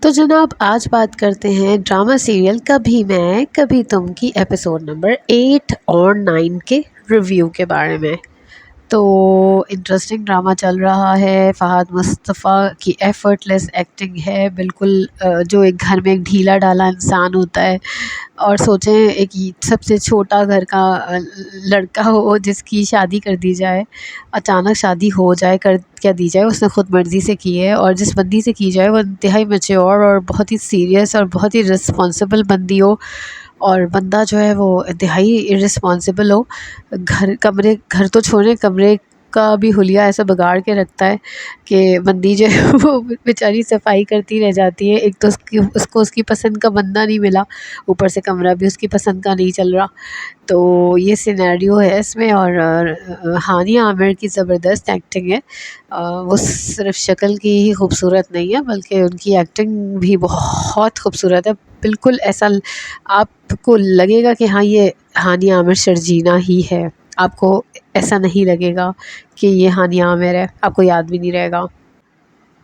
तो जनाब आज बात करते हैं ड्रामा सीरियल कभी मैं कभी तुम की एपिसोड नंबर 8 और 9 के रिव्यू के बारे में। तो इंटरेस्टिंग ड्रामा चल रहा है। फ़हाद मुस्तफ़ा की एफर्टलेस एक्टिंग है बिल्कुल। जो एक घर में एक ढीला ढाला इंसान होता है और सोचें एक सबसे छोटा घर का लड़का हो जिसकी शादी कर दी जाए, अचानक शादी हो जाए, कर क्या दी जाए, उसने ख़ुद मर्ज़ी से की है और जिस बंदी से की जाए वो इंतहाई मैच्योर और बहुत ही सीरियस और बहुत ही रिस्पॉन्सिबल बंदी हो और बंदा जो है वो इंतहाई इर्रिस्पॉन्सिबल हो। घर तो छोड़ें, कमरे का भी हुलिया ऐसा बिगाड़ के रखता है कि बंदी जो है वो बेचारी सफाई करती रह जाती है। एक तो उसको उसकी पसंद का बंदा नहीं मिला, ऊपर से कमरा भी उसकी पसंद का नहीं चल रहा। तो ये सिनेरियो है इसमें। और हानिया आमिर की ज़बरदस्त एक्टिंग है। वो सिर्फ शक्ल की ही खूबसूरत नहीं है बल्कि उनकी एक्टिंग भी बहुत खूबसूरत है। बिल्कुल ऐसा आपको लगेगा कि हाँ ये हानिया आमिर शर्जीना ही है। आपको ऐसा नहीं लगेगा कि ये हानिया आमिर है, आपको याद भी नहीं रहेगा।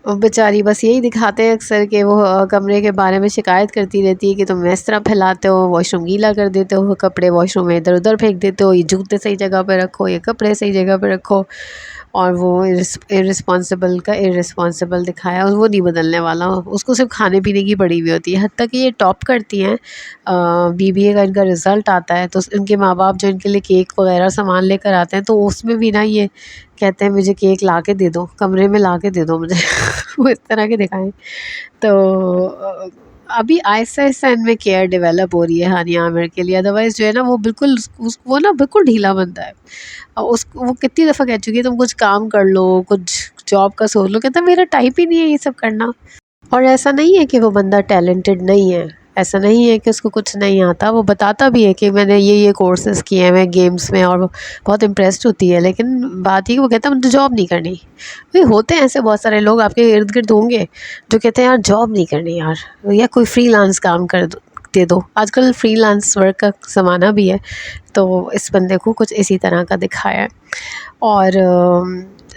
वो बेचारी बस यही दिखाते हैं अक्सर कि वो कमरे के बारे में शिकायत करती रहती है कि तुम इस तरह फैलाते हो, वॉशरूम गीला कर देते हो, कपड़े वॉशरूम में इधर उधर फेंक देते हो, ये जूते सही जगह पे रखो, ये कपड़े सही जगह पे रखो। और वो इर्रिस्पॉन्सिबल का इर्रिस्पॉन्सिबल दिखाया और वो नहीं बदलने वाला। उसको सिर्फ खाने पीने की पड़ी हुई होती है। हत्ता कि ये टॉप करती हैं, बीबीए का इनका रिज़ल्ट आता है तो इनके माँ बाप जो इनके लिए केक वगैरह सामान लेकर आते हैं तो उसमें भी ना ये कहते हैं मुझे केक ला के दे दो, कमरे में ला के दे दो मुझे। वो इस तरह के दिखाएँ। तो अभी आहिस्ता-आहिस्ता इनमें केयर डेवलप हो रही है हानिया आमिर के लिए। अदरवाइज़ जो है ना वो बिल्कुल वो ना बिल्कुल ढीला बनता है। वो कितनी दफ़ा कह चुकी है तुम कुछ काम कर लो, कुछ जॉब का सोच लो, कहता है मेरा टाइप ही नहीं है ये सब करना। और ऐसा नहीं है कि वो बंदा टैलेंटेड नहीं है, ऐसा नहीं है कि उसको कुछ नहीं आता। वो बताता भी है कि मैंने ये कोर्सेज़ किए हैं मैं गेम्स में, और वो बहुत इम्प्रेस्ड होती है। लेकिन बात ये कि वो कहता है मुझे जॉब नहीं करनी। भाई होते हैं ऐसे बहुत सारे लोग आपके इर्द-गिर्द होंगे जो कहते हैं यार जॉब नहीं करनी यार, या कोई फ्रीलांस काम कर दो, दे दो। आजकल फ्रीलांस वर्क का ज़माना भी है। तो इस बंदे को कुछ इसी तरह का दिखाया है। और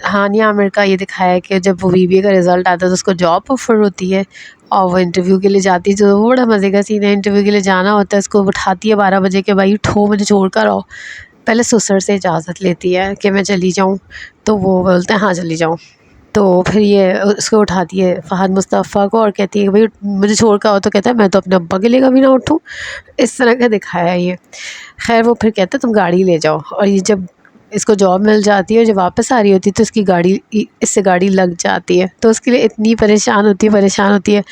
हानिया आमिर का ये दिखाया है कि जब वो बीबीए का रिज़ल्ट आता है तो उसको जॉब ऑफ़र होती है और वो इंटरव्यू के लिए जाती है। जो वो बड़ा मज़े का सीन है, इंटरव्यू के लिए जाना होता है, उसको उठाती है 12 बजे के भाई उठो मुझे छोड़ कर आओ। पहले ससुर से इजाज़त लेती है कि मैं चली जाऊँ, तो वो बोलते हैं हाँ चली जाओ। तो फिर ये उसको उठाती है फ़हाद मुस्तफ़ा को और कहती है कि भाई मुझे छोड़ कर आओ, तो कहता है मैं तो अपने अब्बा के लिए कभी ना उठूँ। इस तरह का दिखाया है ये। ख़ैर वो फिर कहता है तुम गाड़ी ले जाओ, और ये जब इसको जॉब मिल जाती है और जब वापस आ रही होती है तो इसकी गाड़ी इससे गाड़ी लग जाती है। तो उसके लिए इतनी परेशान होती है।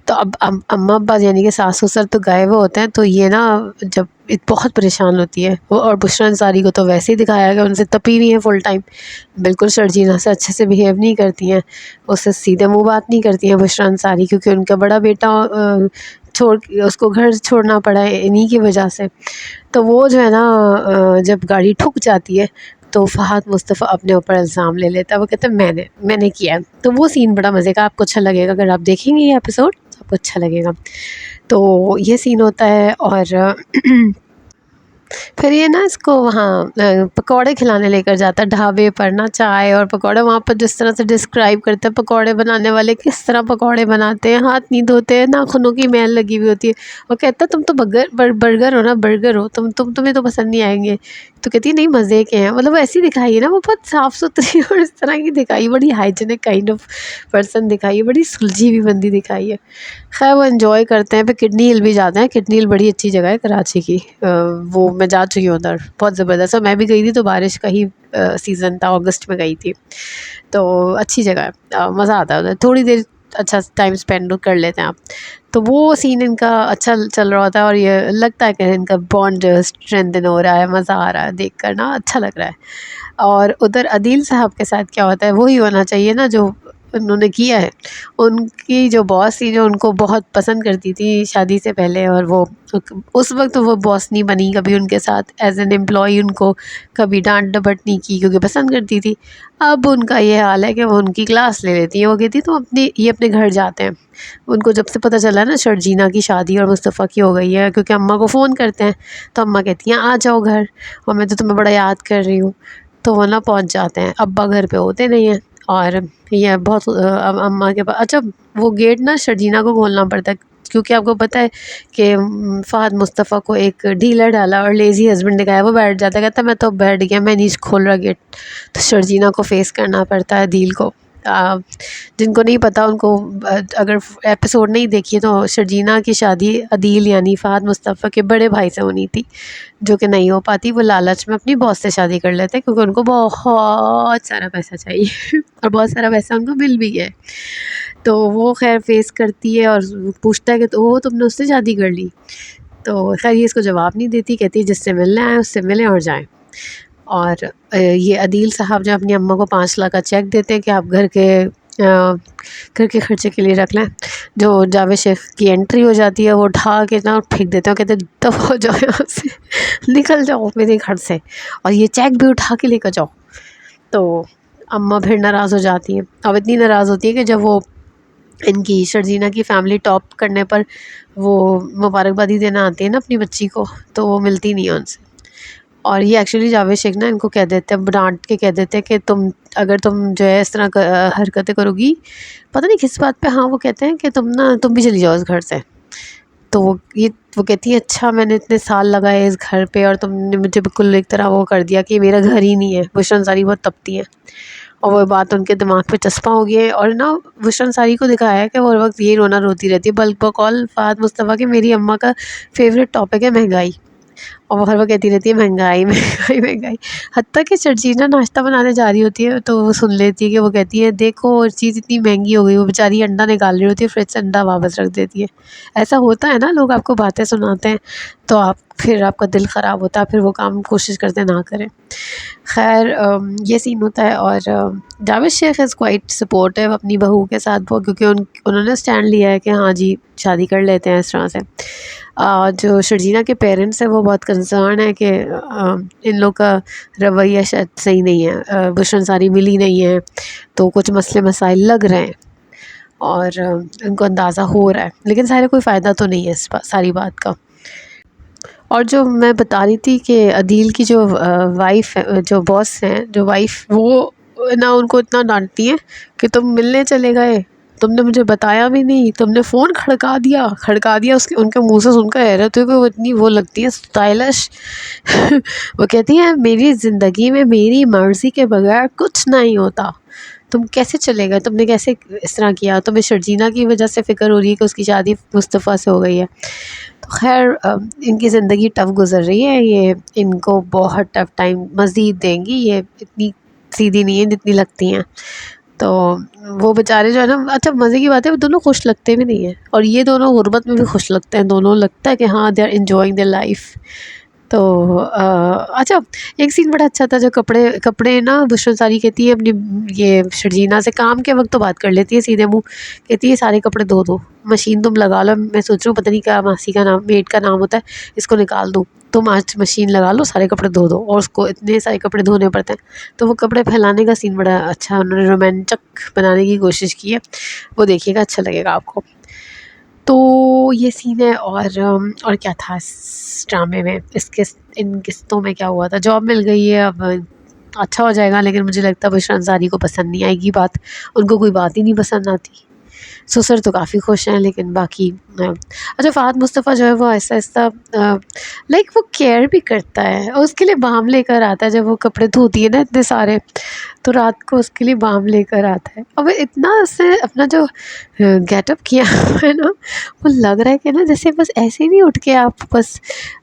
तो अब अम्मा अब्बा यानी कि सास ससुर तो गए हुए होते हैं, तो ये ना जब बहुत परेशान होती है वो। और बुशरा अंसारी को तो वैसे ही दिखाया गया उनसे तपी हुई हैं फुल टाइम, बिल्कुल शर्जीना से अच्छे से बिहेव नहीं करती हैं, उससे सीधे मुँह बात नहीं करती हैं बुशरा अंसारी, क्योंकि उनका बड़ा बेटा छोड़ उसको घर छोड़ना पड़ा है इन्हीं की वजह से। तो वो जो है ना जब गाड़ी ठुक जाती है तो फ़हाद मुस्तफ़ा अपने ऊपर इल्ज़ाम ले लेता है। वो कहता है मैंने किया है। तो वो सीन बड़ा मज़े का, आपको अच्छा लगेगा अगर आप देखेंगे ये एपिसोड, आपको अच्छा लगेगा। तो ये सीन होता है। और फिर ये ना इसको वहाँ पकौड़े खिलाने लेकर जाता है ढाबे पर ना, चाय और पकौड़े। वहाँ पर जिस तरह से डिस्क्राइब करता है पकौड़े बनाने वाले किस तरह पकौड़े बनाते हैं, हाथ नहीं धोते हैं, नाखूनों की मैल लगी हुई होती है। और कहता है तुम तो बर्गर हो ना, बर्गर हो तुम्हें तो पसंद नहीं आएंगे। तो कहती है नहीं मज़े के हैं। मतलब ऐसी दिखाई है ना, वो बहुत साफ़ सुथरी और इस तरह की दिखाई, बड़ी हाइजीनिक काइंड ऑफ पर्सन दिखाई है, बड़ी सुलझी हुई बंदी दिखाई है। खैर वो एंजॉय करते हैं। फिर किडनी हिल भी जाते हैं। किडनी हिल बड़ी अच्छी जगह है कराची की। वो मैं जा चुकी हूँ उधर, बहुत ज़बरदस्त। और मैं भी गई थी तो बारिश का ही सीज़न था, अगस्त में गई थी। तो अच्छी जगह है, मज़ा आता है उधर, थोड़ी देर अच्छा टाइम स्पेंड कर लेते हैं आप। तो वो सीन इनका अच्छा चल रहा होता है और ये लगता है कि इनका बॉन्ड स्ट्रेंथन हो रहा है, मज़ा आ रहा है देख कर ना, अच्छा लग रहा है। और उधर अदील साहब के साथ क्या होता है, वही होना चाहिए ना जो उन्होंने किया है। उनकी जो बॉस थी जो उनको बहुत पसंद करती थी शादी से पहले, और वो उस वक्त वो बॉस नहीं बनी कभी उनके साथ, एज एन एम्प्लॉई उनको कभी डांट डपट नहीं की क्योंकि पसंद करती थी। अब उनका ये हाल है कि वो उनकी क्लास ले लेती है। वो कहती तो अपने घर जाते हैं। उनको जब से पता चला ना शर्जीना की शादी और मुस्तफ़ा की हो गई है, क्योंकि अम्मा को फ़ोन करते हैं तो अम्मा कहती हैं आ जाओ घर, और मैं तो तुम्हें बड़ा याद कर रही हूँ। तो वो ना पहुँच जाते हैं। अब्बा घर पे होते नहीं हैं। और ये बहुत अम्मा के पास, अच्छा वो गेट ना शर्जीना को खोलना पड़ता है, क्योंकि आपको पता है कि फ़हद मुस्तफ़ा को एक डीलर डाला और लेज़ी हस्बैंड दिखाया, वो बैठ जाता है, कहता मैं तो बैठ गया, मैं नहीं खोल रहा गेट। तो शर्जीना को फेस करना पड़ता है अदील को। जिनको नहीं पता उनको अगर एपिसोड नहीं देखी तो शर्जीना की शादी अदील यानी फ़हद मुस्तफ़ा के बड़े भाई से होनी थी, जो कि नहीं हो पाती। वो लालच में अपनी बॉस से शादी कर लेते हैं क्योंकि उनको बहुत सारा पैसा चाहिए और बहुत सारा पैसा उनको मिल भी गया। तो वो खैर फेस करती है और पूछता है कि तो तुमने उससे शादी कर ली? तो खैर ये इसको जवाब नहीं देती, कहती है जिससे मिलना है उससे मिलें और जाएं। और ये अदील साहब जो अपनी अम्मा को 5 लाख का चेक देते हैं कि आप घर के खर्चे के लिए रख लें। जो जावेद शेख की एंट्री हो जाती है वो उठा के ना फेंक देते हैं, कहते दफ़ा हो जाओ यहाँ से, निकल जाओ मेरे घर से, और ये चेक भी उठा के लेकर जाओ। तो अम्मा फिर नाराज़ हो जाती हैं। अब इतनी नाराज़ होती है कि जब वो इनकी शर्जीना की फ़ैमिली टॉप करने पर वो मुबारकबादी देना आती है ना अपनी बच्ची को, तो वो मिलती नहीं है उनसे। और ये एक्चुअली जावेद शेख ना इनको कह देते हैं, डांट के कह देते हैं कि अगर तुम जो है इस तरह हरकतें करोगी, पता नहीं किस बात पे, हाँ वो कहते हैं कि तुम भी चली जाओ इस घर से। तो वो कहती है अच्छा मैंने इतने साल लगाए इस घर पे और तुमने मुझे बिल्कुल एक तरह वो कर दिया कि मेरा घर ही नहीं है। बुशरा अंसारी बहुत तपती है और वो बात उनके दिमाग पे चस्पा हो गई है। और ना बुशरा अंसारी को दिखाया है कि वो हर वक्त ये रोना रोती रहती है, बकौल फ़हद मुस्तफ़ा की मेरी अम्मा का फेवरेट टॉपिक है महंगाई। और वो हर वक्त कहती रहती है महंगाई महंगाई महंगाई। हत्ता कि शर्जीना नाश्ता बनाने जा रही होती है तो वो सुन लेती है कि वो कहती है देखो चीज़ इतनी महंगी हो गई, वो बेचारी अंडा निकाल रही होती है, फ्रिज से अंडा वापस रख देती है। ऐसा होता है ना, लोग आपको बातें सुनाते हैं तो फिर आपका दिल ख़राब होता है, फिर वो काम कोशिश करते ना करें। खैर ये सीन होता है और Javed Sheikh is quite supportive अपनी बहू के साथ, वो क्योंकि उन्होंने स्टैंड लिया है कि हाँ जी शादी कर लेते हैं इस तरह से। जो शर्जीना के पेरेंट्स हैं वो बहुत कंसर्न है कि इन लोग का रवैया शायद सही नहीं है, बुशरा अंसारी मिली नहीं है, तो कुछ मसले मसाइल लग रहे हैं और उनको अंदाज़ा हो रहा है, लेकिन सारे कोई फ़ायदा तो नहीं है इस सारी बात का। और जो मैं बता रही थी कि अदील की जो वाइफ़ है, जो बॉस हैं, जो वाइफ़, वो ना उनको इतना डांटती हैं कि तुम मिलने चले गए, तुमने मुझे बताया भी नहीं, तुमने फ़ोन खड़का दिया। उसके उनके मुंह से सुनकर हैरत हुई कि वो इतनी वो लगती है स्टाइलिश। वो कहती हैं मेरी ज़िंदगी में मेरी मर्ज़ी के बगैर कुछ नहीं होता, तुम कैसे चले गए, तुमने कैसे इस तरह किया, तुम्हें शर्जीना की वजह से फ़िक्र हो रही है कि उसकी शादी मुस्तफ़ा से हो गई है। तो खैर इनकी ज़िंदगी टफ़ गुज़र रही है, ये इनको बहुत टफ़ टाइम मज़ीद देंगी, ये इतनी सीधी नहीं है जितनी लगती हैं। तो वो बेचारे जो है ना, अच्छा मज़े की बात है वो दोनों खुश लगते भी नहीं हैं और ये दोनों गुर्बत में भी खुश लगते हैं, दोनों लगता है कि हाँ they are enjoying their life. तो अच्छा एक सीन बड़ा अच्छा था, जो कपड़े कपड़े ना बुशरा अंसारी कहती है अपनी ये शर्जीना से, काम के वक्त तो बात कर लेती है सीधे मुँह, कहती है सारे कपड़े धो दो, मशीन तुम लगा लो, मैं सोच रही हूँ पता नहीं क्या मासी का नाम, मेड का नाम होता है, इसको निकाल दूँ, तुम आज मशीन लगा लो, सारे कपड़े धो दो। और उसको इतने सारे कपड़े धोने पड़ते हैं, तो वो कपड़े फैलाने का सीन बड़ा अच्छा उन्होंने रोमांचक बनाने की कोशिश की है, वो देखिएगा अच्छा लगेगा आपको। तो ये सीन है और क्या था इस ड्रामे में, इन किस्तों में क्या हुआ था, जॉब मिल गई है अब अच्छा हो जाएगा, लेकिन मुझे लगता है बुशरा अंसारी को पसंद नहीं आएगी बात, उनको कोई बात ही नहीं पसंद आती। ससुर तो काफ़ी खुश हैं, लेकिन बाकी अच्छा फ़हद मुस्तफ़ा जो है वो आहिस्ता-आहिस्ता लाइक वो केयर भी करता है और उसके लिए बाम लेकर आता है, जब वो कपड़े धोती है ना इतने सारे, तो रात को उसके लिए बाम लेकर आता है। और वो इतना उसने अपना जो गेटअप किया हुआ है ना, वो लग रहा है कि ना जैसे बस ऐसे ही नहीं उठ के आप बस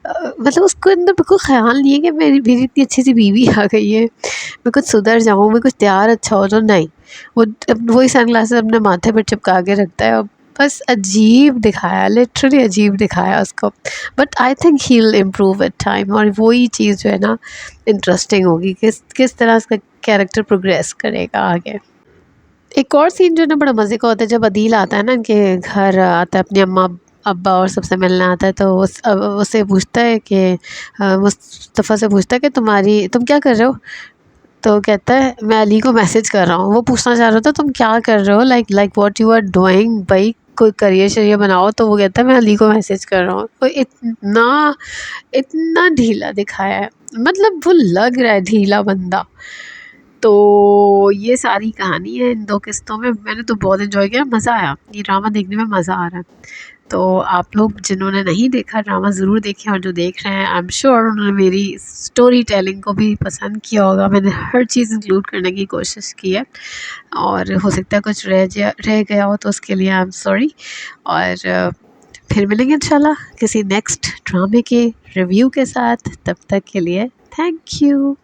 मतलब उसको अंदर बिल्कुल ख़्याल नहीं है कि मेरी इतनी अच्छी सी बीवी आ गई है, मैं कुछ सुधर जाऊँ, मैं कुछ तैयार अच्छा हो जाऊँ, नहीं। वो वही सनग्लासेस अपने माथे पर चिपका के रखता है और बस अजीब दिखाया, लिटरली अजीब दिखाया उसको। But I think he will improve with time, और वही चीज़ जो है ना इंटरेस्टिंग होगी, किस तरह उसका कैरेक्टर प्रोग्रेस करेगा आगे। एक और सीन जो है ना बड़ा मज़े का होता है, जब अदील आता है ना इनके घर, आता है अपनी अम्मा अब्बा और सबसे मिलने आता है, तो उससे पूछता है कि मुस्तफ़ा से पूछता है कि तुम क्या कर रहे हो? तो कहता है मैं अली को मैसेज कर रहा हूँ। वो पूछना चाह रहा था तुम क्या कर रहे हो, like what you are doing भाई, कोई करियर शरियर बनाओ, तो वो कहता है मैं अली को मैसेज कर रहा हूँ। तो इतना इतना ढीला दिखाया है, मतलब वो लग रहा है ढीला बंदा। तो ये सारी कहानी है इन 2 किस्तों में। मैंने तो बहुत एन्जॉय किया, मज़ा आया, ये ड्रामा देखने में मज़ा आ रहा है। तो आप लोग जिन्होंने नहीं देखा ड्रामा ज़रूर देखें, और जो देख रहे हैं आई एम श्योर उन्होंने मेरी स्टोरी टेलिंग को भी पसंद किया होगा। मैंने हर चीज़ इंक्लूड करने की कोशिश की है, और हो सकता है कुछ रह गया हो तो उसके लिए आई एम सॉरी। और फिर मिलेंगे इंशाल्लाह किसी नेक्स्ट ड्रामे के रिव्यू के साथ। तब तक के लिए थैंक यू।